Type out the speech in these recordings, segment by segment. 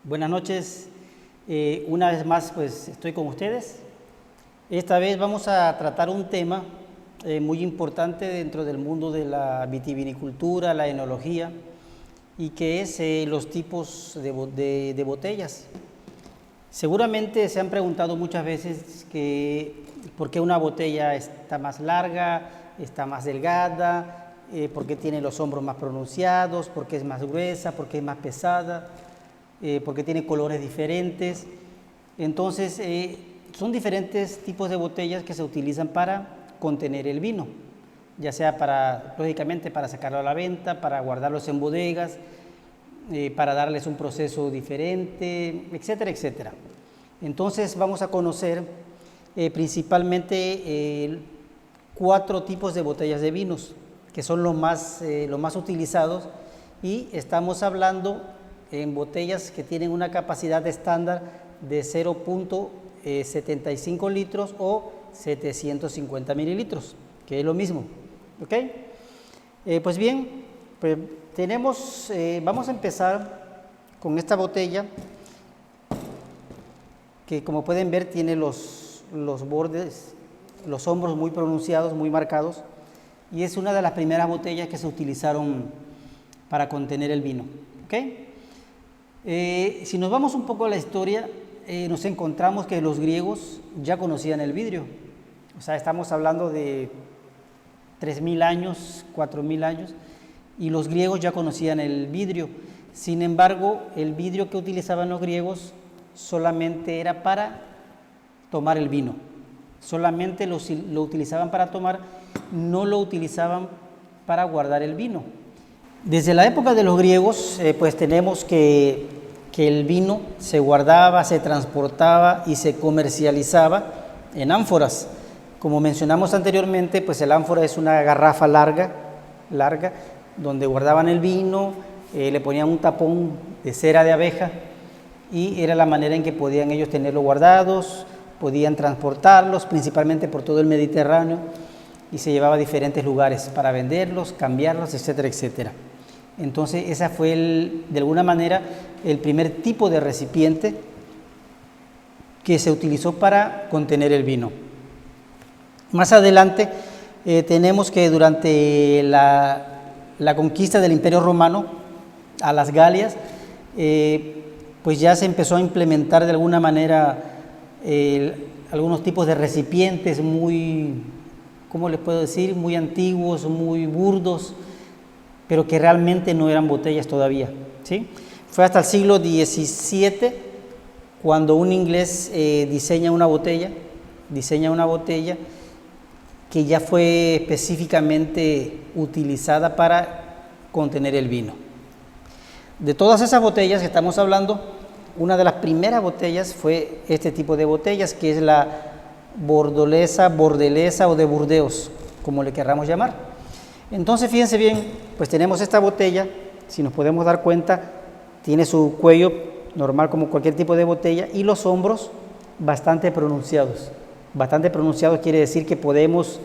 Buenas noches, una vez más pues estoy con ustedes. Esta vez vamos a tratar un tema muy importante dentro del mundo de la vitivinicultura, la enología, y que es los tipos de botellas. Seguramente se han preguntado muchas veces que por qué una botella está más larga, está más delgada, por qué tiene los hombros más pronunciados, por qué es más gruesa, por qué es más pesada, por qué tiene colores diferentes. Entonces, son diferentes tipos de botellas que se utilizan para contener el vino, ya sea lógicamente, para sacarlo a la venta, para guardarlos en bodegas, para darles un proceso diferente, etcétera, etcétera. Entonces, vamos a conocer principalmente 4 tipos de botellas de vinos, que son los más utilizados, y estamos hablando en botellas que tienen una capacidad estándar de 0.75 litros o 750 mililitros, que es lo mismo. ¿Ok? Pues bien, vamos a empezar con esta botella que, como pueden ver, tiene los bordes, los hombros muy pronunciados, muy marcados, y es una de las primeras botellas que se utilizaron para contener el vino. ¿Ok? Si nos vamos un poco a la historia, nos encontramos que los griegos ya conocían el vidrio. O sea, estamos hablando de 3.000 años, 4.000 años, y los griegos ya conocían el vidrio. Sin embargo, el vidrio que utilizaban los griegos solamente era para tomar el vino. Solamente lo utilizaban para tomar, no lo utilizaban para guardar el vino. Desde la época de los griegos, pues tenemos que el vino se guardaba, se transportaba y se comercializaba en ánforas. Como mencionamos anteriormente, pues el ánfora es una garrafa larga, donde guardaban el vino, le ponían un tapón de cera de abeja, y era la manera en que podían ellos tenerlo guardados, podían transportarlos principalmente por todo el Mediterráneo, y se llevaba a diferentes lugares para venderlos, cambiarlos, etcétera, etcétera. Entonces, esa fue de alguna manera el primer tipo de recipiente que se utilizó para contener el vino. Más adelante tenemos que durante la conquista del Imperio Romano a las Galias, pues ya se empezó a implementar de alguna manera algunos tipos de recipientes muy, ¿cómo les puedo decir?, muy antiguos, muy burdos, pero que realmente no eran botellas todavía, ¿sí? Fue hasta el siglo XVII cuando un inglés diseña una botella que ya fue específicamente utilizada para contener el vino. De todas esas botellas que estamos hablando, una de las primeras botellas fue este tipo de botellas, que es la bordelesa o de Burdeos, como le querramos llamar. Entonces, fíjense bien, pues tenemos esta botella, si nos podemos dar cuenta, tiene su cuello normal como cualquier tipo de botella y los hombros bastante pronunciados. Bastante pronunciados quiere decir que podemos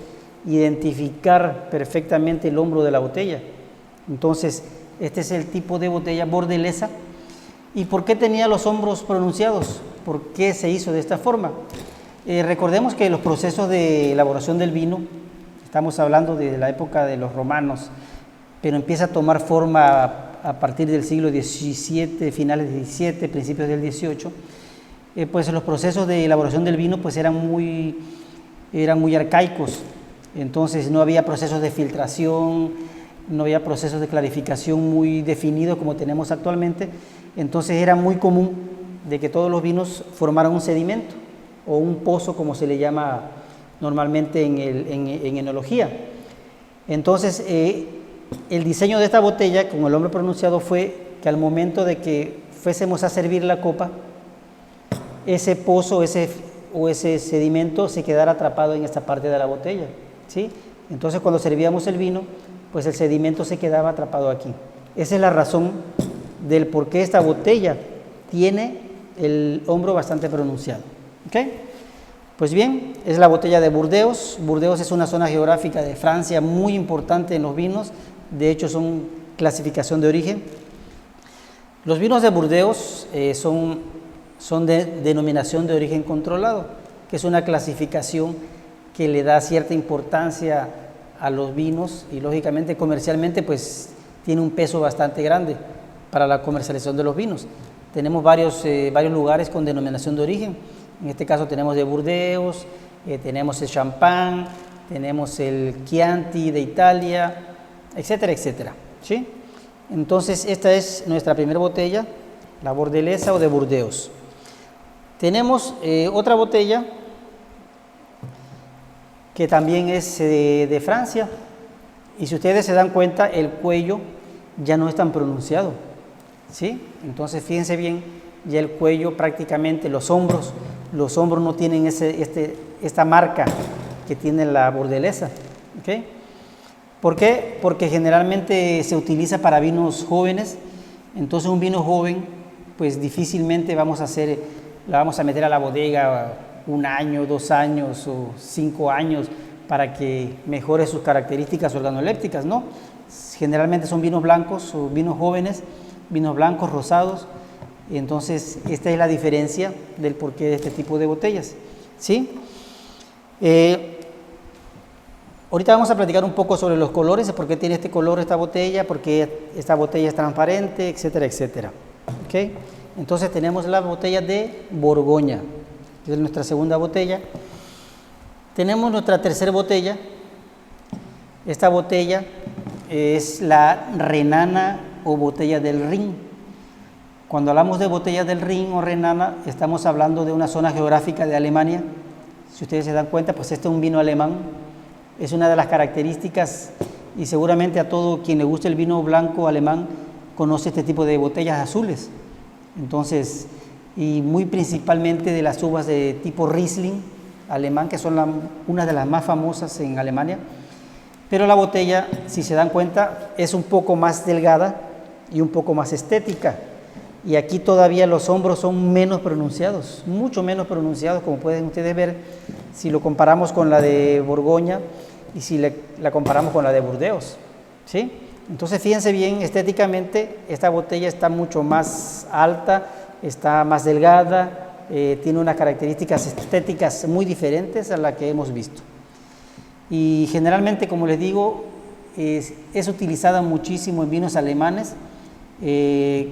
identificar perfectamente el hombro de la botella. Entonces, este es el tipo de botella bordelesa. ¿Y por qué tenía los hombros pronunciados? ¿Por qué se hizo de esta forma? Recordemos que los procesos de elaboración del vino, estamos hablando de la época de los romanos, pero empieza a tomar forma a partir del siglo XVII, finales del XVII, principios del XVIII, pues los procesos de elaboración del vino pues eran muy arcaicos. Entonces no había procesos de filtración, no había procesos de clarificación muy definidos como tenemos actualmente. Entonces era muy común de que todos los vinos formaran un sedimento o un pozo, como se le llama normalmente en enología. Entonces, el diseño de esta botella con el hombro pronunciado fue que al momento de que fuésemos a servir la copa, ese pozo o ese sedimento se quedara atrapado en esta parte de la botella, ¿sí? Entonces, cuando servíamos el vino, pues el sedimento se quedaba atrapado aquí. Esa es la razón del por qué esta botella tiene el hombro bastante pronunciado. ¿Ok? Pues bien, es la botella de Burdeos. Burdeos es una zona geográfica de Francia muy importante en los vinos. De hecho, son clasificación de origen. Los vinos de Burdeos son de denominación de origen controlado, que es una clasificación que le da cierta importancia a los vinos y lógicamente comercialmente pues tiene un peso bastante grande para la comercialización de los vinos. Tenemos varios lugares con denominación de origen. En este caso tenemos de Burdeos, tenemos el Champagne, tenemos el Chianti de Italia, etcétera, etcétera, ¿sí? Entonces esta es nuestra primera botella, la bordelesa o de Burdeos. Tenemos otra botella que también es de Francia, y si ustedes se dan cuenta, el cuello ya no es tan pronunciado, ¿sí? Entonces fíjense bien, ya el cuello prácticamente, los hombros no tienen esta marca que tiene la bordelesa, ¿ok? ¿Por qué? Porque generalmente se utiliza para vinos jóvenes, entonces un vino joven, pues difícilmente la vamos a meter a la bodega 1 año, 2 años o 5 años para que mejore sus características organolépticas, ¿no? Generalmente son vinos blancos o vinos jóvenes, vinos blancos, rosados. Entonces esta es la diferencia del porqué de este tipo de botellas, ¿sí? Ahorita vamos a platicar un poco sobre los colores, por qué tiene este color esta botella, por qué esta botella es transparente, etcétera, etcétera, ¿ok? Entonces tenemos la botella de Borgoña, que es nuestra segunda botella. Tenemos nuestra tercera botella. Esta botella es la Renana o botella del Rin. Cuando hablamos de botella del Rin o Renana, estamos hablando de una zona geográfica de Alemania. Si ustedes se dan cuenta, pues este es un vino alemán. Es una de las características, y seguramente a todo quien le guste el vino blanco alemán conoce este tipo de botellas azules. Entonces, y muy principalmente de las uvas de tipo Riesling alemán, que son una de las más famosas en Alemania. Pero la botella, si se dan cuenta, es un poco más delgada y un poco más estética. Y aquí todavía los hombros son menos pronunciados, mucho menos pronunciados, como pueden ustedes ver, si lo comparamos con la de Borgoña y si la comparamos con la de Burdeos, ¿sí? Entonces fíjense bien, estéticamente esta botella está mucho más alta, está más delgada, tiene unas características estéticas muy diferentes a las que hemos visto. Y generalmente, como les digo, es utilizada muchísimo en vinos alemanes,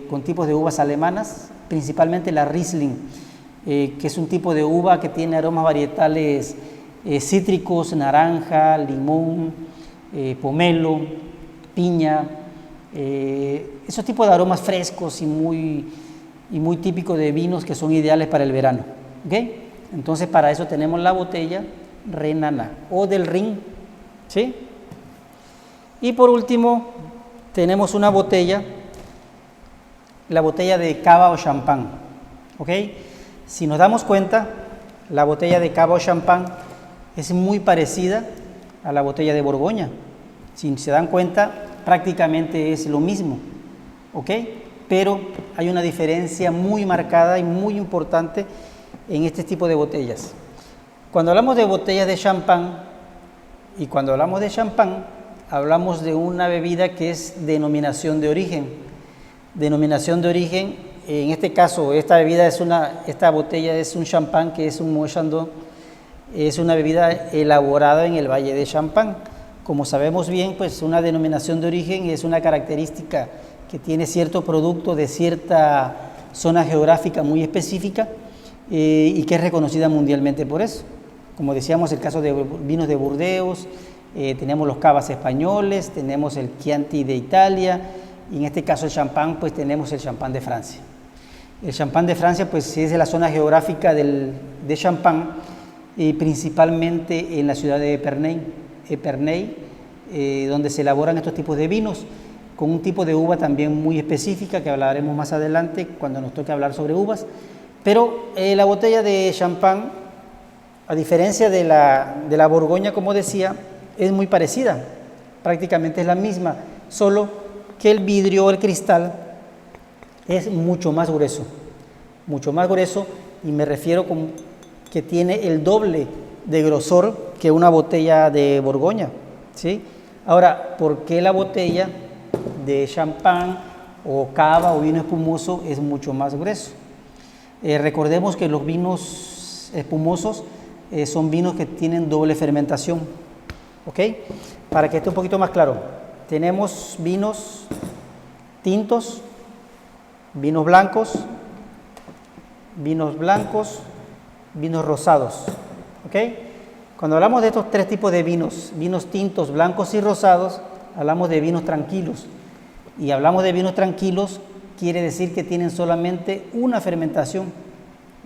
con tipos de uvas alemanas, principalmente la Riesling, que es un tipo de uva que tiene aromas varietales cítricos, naranja, limón, pomelo, piña, esos tipos de aromas frescos y muy típicos de vinos que son ideales para el verano, ¿okay? Entonces para eso tenemos la botella Renana o del Rin, ¿sí? Y por último tenemos una botella, la botella de cava o champán, ¿ok? Si nos damos cuenta, la botella de cava o champán es muy parecida a la botella de Borgoña. Si se dan cuenta, prácticamente es lo mismo, ¿ok? Pero hay una diferencia muy marcada y muy importante en este tipo de botellas. Cuando hablamos de botellas de champán, y cuando hablamos de champán, hablamos de una bebida que es denominación de origen. Denominación de origen, en este caso, esta botella es un champán que es un Moët Chandon, es una bebida elaborada en el Valle de Champán. Como sabemos bien, pues una denominación de origen es una característica que tiene cierto producto de cierta zona geográfica muy específica y que es reconocida mundialmente por eso. Como decíamos, el caso de vinos de Burdeos, tenemos los cavas españoles, tenemos el Chianti de Italia, y en este caso el champán, pues tenemos el champán de Francia. El champán de Francia, pues es de la zona geográfica de Champán, principalmente en la ciudad de Epernay, donde se elaboran estos tipos de vinos, con un tipo de uva también muy específica, que hablaremos más adelante cuando nos toque hablar sobre uvas. Pero la botella de champán, a diferencia de la Borgoña, como decía, es muy parecida, prácticamente es la misma, solo que el vidrio o el cristal es mucho más grueso, y me refiero con que tiene el doble de grosor que una botella de Borgoña, ¿sí? Ahora, ¿por qué la botella de champán o cava o vino espumoso es mucho más grueso. Recordemos que los vinos espumosos son vinos que tienen doble fermentación, ¿ok? Para que esté un poquito más claro, tenemos vinos tintos, vinos blancos, vinos rosados, ¿ok? Cuando hablamos de estos tres tipos de vinos, vinos tintos, blancos y rosados, hablamos de vinos tranquilos. Y hablamos de vinos tranquilos, quiere decir que tienen solamente una fermentación.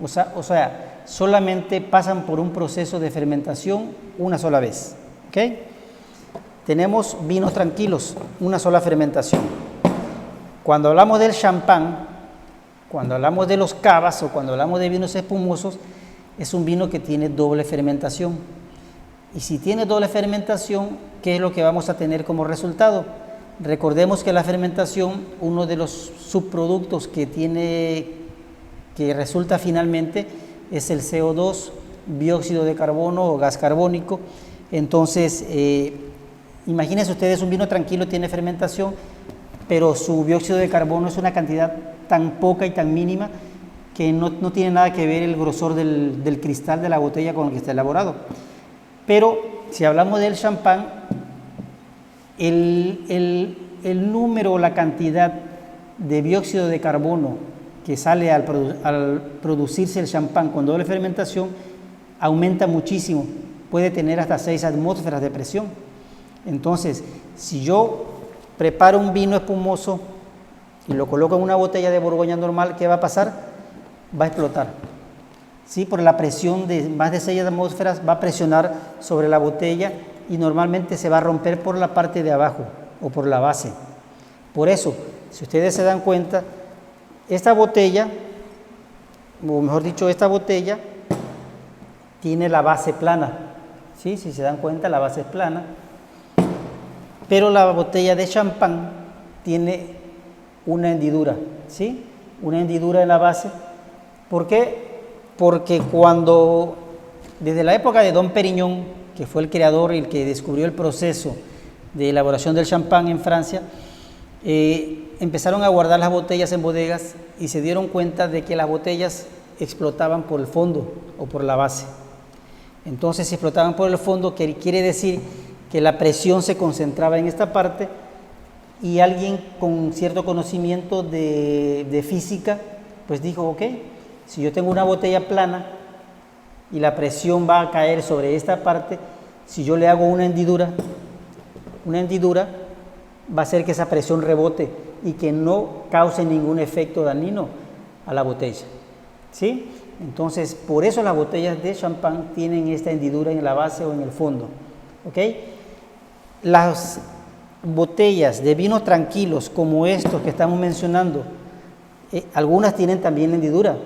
O sea, solamente pasan por un proceso de fermentación una sola vez. ¿Ok? Tenemos vinos tranquilos, una sola fermentación. Cuando hablamos del champán, cuando hablamos de los cavas o cuando hablamos de vinos espumosos, es un vino que tiene doble fermentación. Y si tiene doble fermentación, ¿qué es lo que vamos a tener como resultado? Recordemos que la fermentación, uno de los subproductos que resulta finalmente es el CO2, dióxido de carbono o gas carbónico. Entonces, imagínense ustedes, un vino tranquilo tiene fermentación, pero su dióxido de carbono es una cantidad tan poca y tan mínima que no tiene nada que ver el grosor del cristal de la botella con el que está elaborado. Pero si hablamos del champán, el número o la cantidad de dióxido de carbono que sale al producirse el champán con doble fermentación aumenta muchísimo, puede tener hasta 6 atmósferas de presión. Entonces, si yo preparo un vino espumoso y lo coloco en una botella de Borgoña normal, ¿qué va a pasar? Va a explotar. ¿Sí? Por la presión de más de 6 atmósferas va a presionar sobre la botella y normalmente se va a romper por la parte de abajo o por la base. Por eso, si ustedes se dan cuenta, esta botella, o mejor dicho, esta botella tiene la base plana. ¿Sí? Si se dan cuenta, la base es plana. Pero la botella de champán tiene una hendidura, ¿sí? Una hendidura en la base. ¿Por qué? Porque desde la época de Dom Pérignon, que fue el creador y el que descubrió el proceso de elaboración del champán en Francia, empezaron a guardar las botellas en bodegas y se dieron cuenta de que las botellas explotaban por el fondo o por la base. Entonces, si explotaban por el fondo, quiere decir que la presión se concentraba en esta parte y alguien con cierto conocimiento de física, pues dijo, ok, si yo tengo una botella plana y la presión va a caer sobre esta parte, si yo le hago una hendidura va a hacer que esa presión rebote y que no cause ningún efecto dañino a la botella, ¿sí? Entonces, por eso las botellas de champán tienen esta hendidura en la base o en el fondo, ¿ok? Las botellas de vinos tranquilos como estos que estamos mencionando, algunas tienen también hendidura,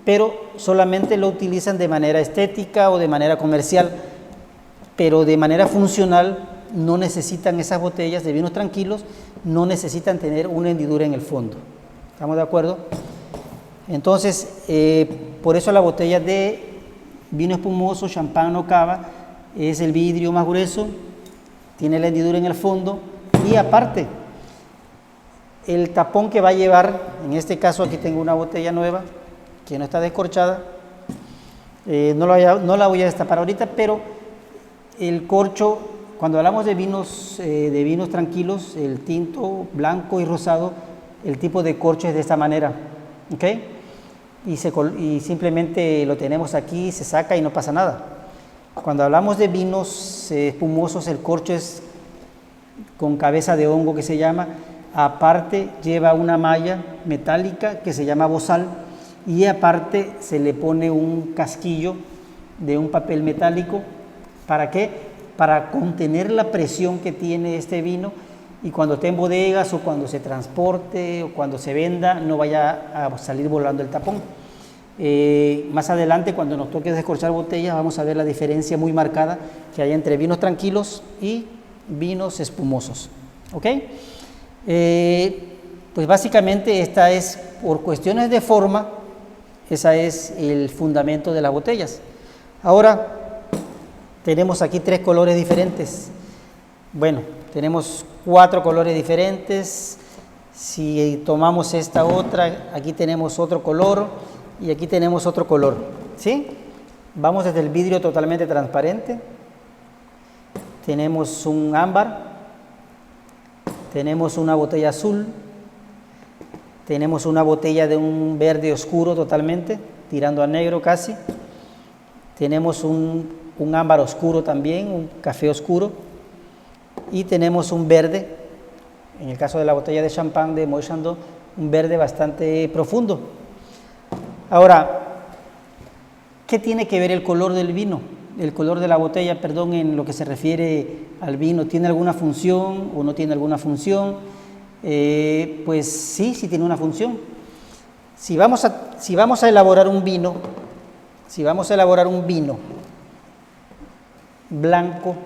pero solamente lo utilizan de manera estética o de manera comercial, pero de manera funcional no necesitan esas botellas de vinos tranquilos, no necesitan tener una hendidura en el fondo. ¿Estamos de acuerdo? Entonces, por eso la botella de vino espumoso, champán o cava, es el vidrio más grueso, tiene la hendidura en el fondo y aparte, el tapón que va a llevar, en este caso aquí tengo una botella nueva, que no está descorchada, no la voy a destapar ahorita, pero el corcho, cuando hablamos de vinos tranquilos, el tinto, blanco y rosado, el tipo de corcho es de esta manera, ¿ok? Y simplemente lo tenemos aquí, se saca y no pasa nada. Cuando hablamos de vinos espumosos, el corcho es con cabeza de hongo que se llama, aparte lleva una malla metálica que se llama bozal y aparte se le pone un casquillo de un papel metálico. ¿Para qué? Para contener la presión que tiene este vino y cuando esté en bodegas o cuando se transporte o cuando se venda no vaya a salir volando el tapón. Más adelante, cuando nos toque descorchar botellas, vamos a ver la diferencia muy marcada que hay entre vinos tranquilos y vinos espumosos. ¿Ok? Pues básicamente esta es, por cuestiones de forma, ese es el fundamento de las botellas. Ahora, tenemos aquí 3 colores diferentes. Bueno, tenemos 4 colores diferentes. Si tomamos esta otra, aquí tenemos otro color y aquí tenemos otro color, ¿sí? Vamos desde el vidrio totalmente transparente. Tenemos un ámbar, tenemos una botella azul, tenemos una botella de un verde oscuro totalmente, tirando a negro casi. Tenemos un ámbar oscuro también, un café oscuro. Y tenemos un verde, en el caso de la botella de champán de Moët Chandon, un verde bastante profundo. Ahora, ¿qué tiene que ver el color del vino? El color de la botella, perdón, en lo que se refiere al vino. ¿Tiene alguna función o no tiene alguna función? Pues sí, sí tiene una función. Si vamos a elaborar un vino, blanco,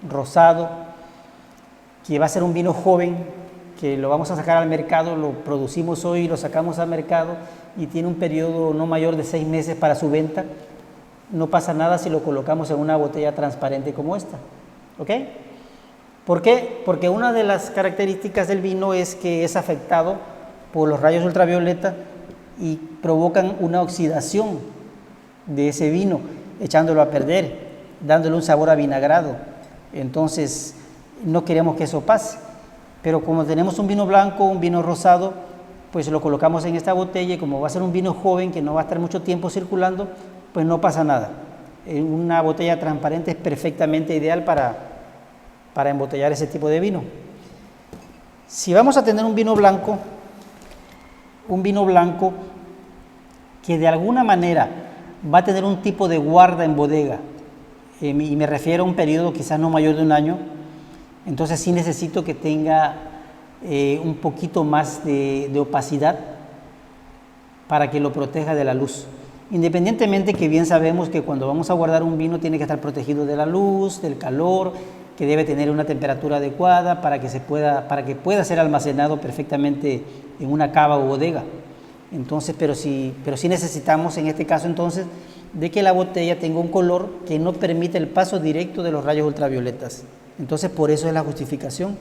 rosado, que va a ser un vino joven, que lo vamos a sacar al mercado, lo producimos hoy, lo sacamos al mercado y tiene un periodo no mayor de 6 meses para su venta, no pasa nada si lo colocamos en una botella transparente como esta, ¿ok? ¿Por qué? Porque una de las características del vino es que es afectado por los rayos ultravioleta y provocan una oxidación de ese vino, echándolo a perder, dándole un sabor avinagrado. Entonces, no queremos que eso pase. Pero como tenemos un vino blanco, un vino rosado, pues lo colocamos en esta botella y como va a ser un vino joven que no va a estar mucho tiempo circulando, pues no pasa nada. Una botella transparente es perfectamente ideal para embotellar ese tipo de vino. Si vamos a tener un vino blanco que de alguna manera va a tener un tipo de guarda en bodega, y me refiero a un periodo quizás no mayor de un año, entonces sí necesito que tenga un poquito más de opacidad para que lo proteja de la luz. Independientemente que bien sabemos que cuando vamos a guardar un vino tiene que estar protegido de la luz, del calor, que debe tener una temperatura adecuada para que pueda ser almacenado perfectamente en una cava o bodega. Entonces, pero sí necesitamos en este caso entonces de que la botella tenga un color que no permita el paso directo de los rayos ultravioletas. Entonces, por eso es la justificación.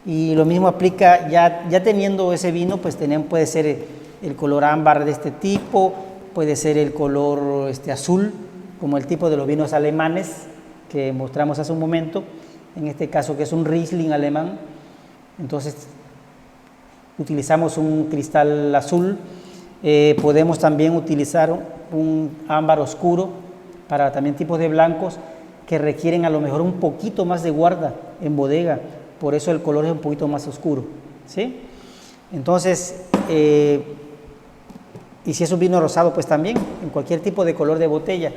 Y lo mismo aplica, ya teniendo ese vino, pues puede ser el color ámbar de este tipo, puede ser el color azul, como el tipo de los vinos alemanes que mostramos hace un momento, en este caso que es un Riesling alemán. Entonces, utilizamos un cristal azul, podemos también utilizar un ámbar oscuro para también tipos de blancos que requieren a lo mejor un poquito más de guarda en bodega, por eso el color es un poquito más oscuro, ¿sí? Entonces, y si es un vino rosado, pues también, en cualquier tipo de color de botella.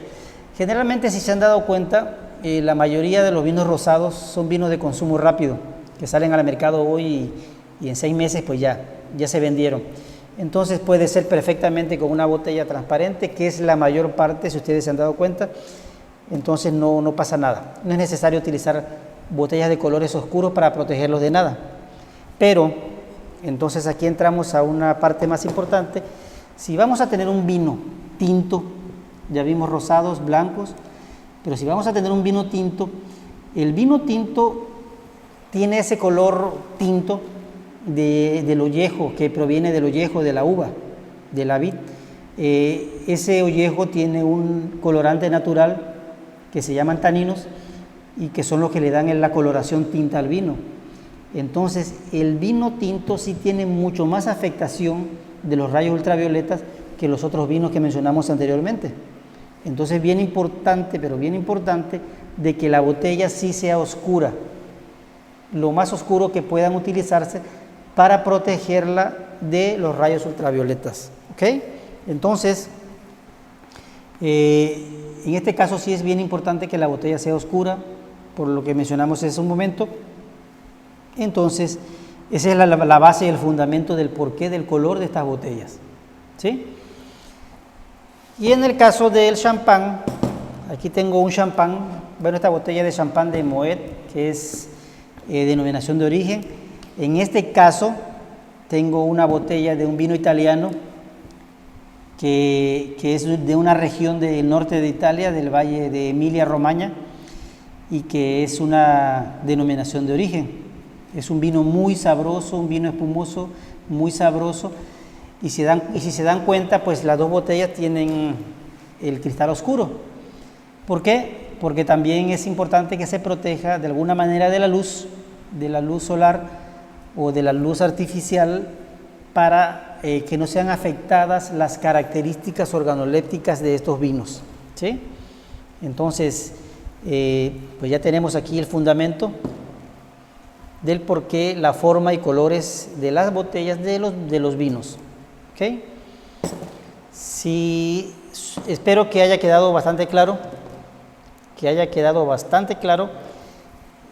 Generalmente, si se han dado cuenta, la mayoría de los vinos rosados son vinos de consumo rápido, que salen al mercado hoy y en 6 meses pues ya se vendieron. Entonces puede ser perfectamente con una botella transparente, que es la mayor parte, si ustedes se han dado cuenta. Entonces no pasa nada. No es necesario utilizar botellas de colores oscuros para protegerlos de nada. Pero, entonces aquí entramos a una parte más importante. Si vamos a tener un vino tinto, ya vimos rosados, blancos, pero si vamos a tener un vino tinto, el vino tinto tiene ese color tinto del ollejo, que proviene del ollejo de la uva, de la vid. Ese ollejo tiene un colorante natural que se llaman taninos y que son los que le dan la coloración tinta al vino. Entonces, el vino tinto sí tiene mucho más afectación de los rayos ultravioletas que los otros vinos que mencionamos anteriormente. Entonces, bien importante, pero bien importante, de que la botella sí sea oscura, lo más oscuro que puedan utilizarse para protegerla de los rayos ultravioletas, ¿ok? Entonces, en este caso sí es bien importante que la botella sea oscura, por lo que mencionamos hace un momento. Entonces, esa es la base y el fundamento del porqué del color de estas botellas, ¿sí? Y en el caso del champán, aquí tengo un champán, bueno, esta botella de champán de Moet, que es denominación de origen. En este caso, tengo una botella de un vino italiano que es de una región del norte de Italia, del valle de Emilia-Romagna, y que es una denominación de origen. Es un vino muy sabroso, un vino espumoso, muy sabroso. Y si se dan cuenta, pues las dos botellas tienen el cristal oscuro. ¿Por qué? Porque también es importante que se proteja de alguna manera de la luz solar o de la luz artificial, para que no sean afectadas las características organolépticas de estos vinos, ¿sí? Entonces, pues ya tenemos aquí el fundamento del por qué la forma y colores de las botellas de los vinos, ¿ok? Sí, espero que haya quedado bastante claro,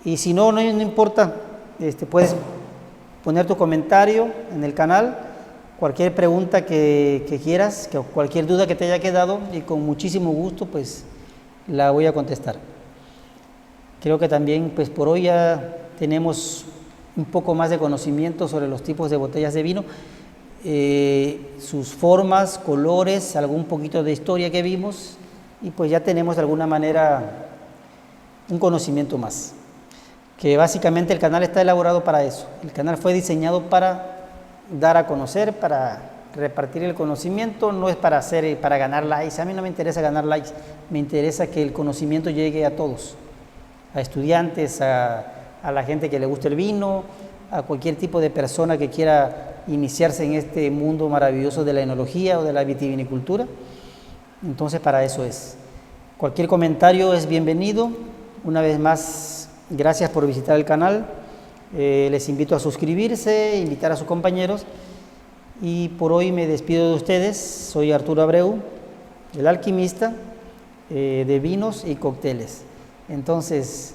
y si no, no importa, puedes poner tu comentario en el canal, cualquier pregunta que quieras, cualquier duda que te haya quedado, y con muchísimo gusto pues la voy a contestar. Creo que también pues por hoy ya tenemos un poco más de conocimiento sobre los tipos de botellas de vino, sus formas, colores, algún poquito de historia que vimos, y pues ya tenemos de alguna manera un conocimiento más. Que básicamente el canal está elaborado para eso. El canal fue diseñado para dar a conocer, para repartir el conocimiento, no es para ganar likes. A mí no me interesa ganar likes, me interesa que el conocimiento llegue a todos, a estudiantes, a la gente que le gusta el vino, a cualquier tipo de persona que quiera iniciarse en este mundo maravilloso de la enología o de la vitivinicultura. Entonces, para eso es. Cualquier comentario es bienvenido. Una vez más, gracias por visitar el canal. Les invito a suscribirse, invitar a sus compañeros. Y por hoy me despido de ustedes. Soy Arturo Abreu, el alquimista de vinos y cócteles. Entonces,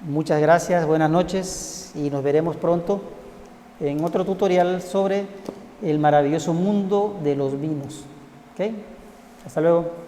muchas gracias, buenas noches y nos veremos pronto en otro tutorial sobre el maravilloso mundo de los vinos. ¿Ok? Hasta luego.